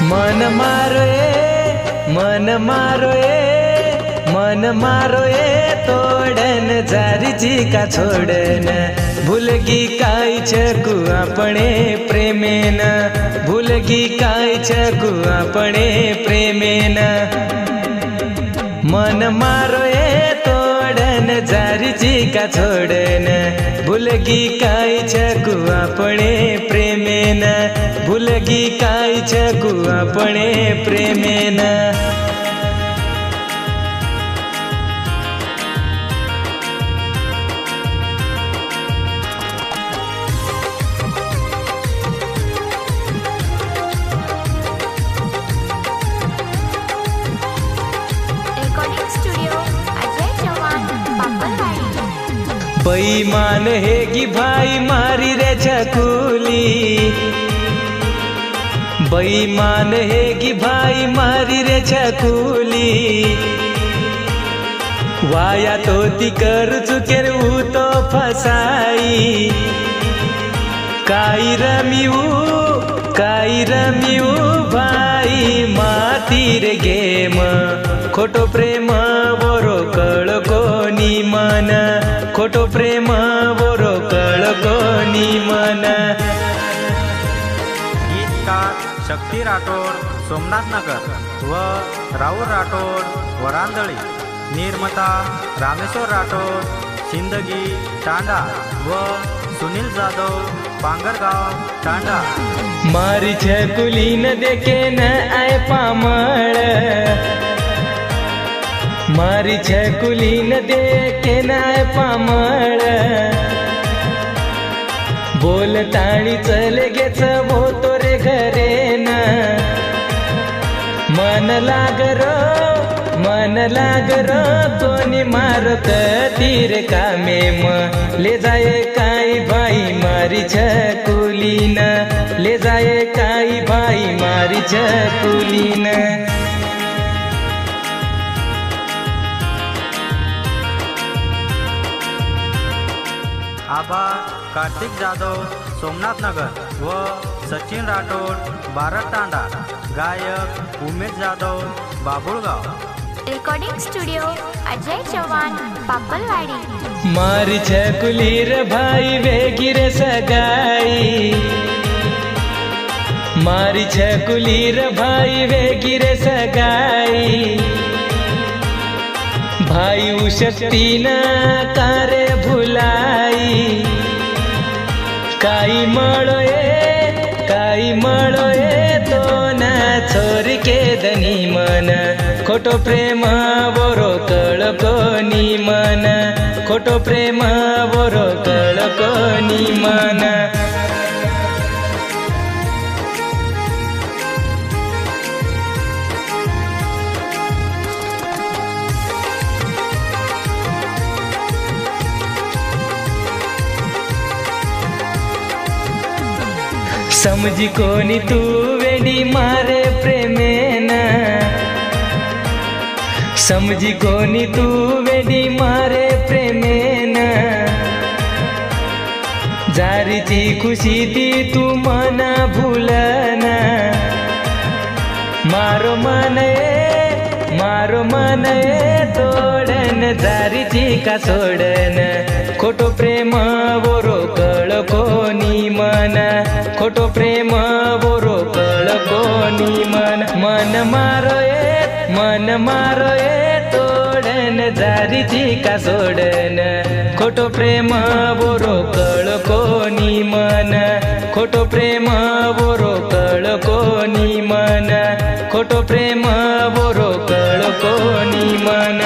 मन मारो ए तोडन जारीची का छोडन भूलगी काय छकू आपणे प्रेमेन भूलगी काय छकू आपणे प्रेमेन मन मारो ए तोडन जारीची का छोडन भूलगी काय छकू आपणे प्रेमेन भूलगी काय छकू आपणे प्रेमेन बेईमान है कि भाई मारी रे छकुली बेईमान है कि भाई मारी रे छकुली वाया तो ती कर चुके तो फसाई काई रमिऊ भाई मातीर गेम खोटो प्रेम बोरो कळ कोणी मन खोटो प्रेम बोरो कळ कोणी मन गीतकार शक्ती राठोड सोमनाथ नगर व राहुल राठोड वरांदळी निर्माता रामेश्वर राठोड सिंदगी तांडा व सुनील जाधव पांगरगाव तांडा मारी छकुली न देखे न आय पामळ मारी छकुली न देखे न आय पामळ बोलताणी चले गेच होतो रे घरे न मन लागर कोणी मारत तीर कामे म ले जाय काय भाई मारी छकुलीन ले जाय काय भाई मारी छकुलीन आबा कार्तिक जाधव सोमनाथ नगर व सचिन राठोड बारड तांडा गायक उमेश जाधव बाबुळगाव रेकॉर्डिंग स्टुडिओ अजय चव्हाण पापलवाडी मारी छकुली रे भाई वेगिर सगाई मारी छकुली रे भाई वेगिर सगाई भाई शक्ती न तारे भुलाई काई मळोए तो ना छोर के दनी मन खोटो प्रेम बोरो कळ कोणी मन खोटो प्रेम बोरो कळ कोणी मन समजी कोणी तू वेडी मारे प्रेमेन समजी कोणी तू वेडी मारे प्रेमेन जारीची खुशी ती तू मना भूलन मारो मन तोडन जारीची का सोडन खोटो प्रेम बोरो कळ कोणी मन खोटो प्रेम बोरो कळ कोणी मन मन मारो ए तोडन जारीची का सोडन खोटो प्रेम बोरो कळ कोणी मन खोटो प्रेम बोरो कळ कोणी मन खोटो प्रेम बोरो कळ कोणी मन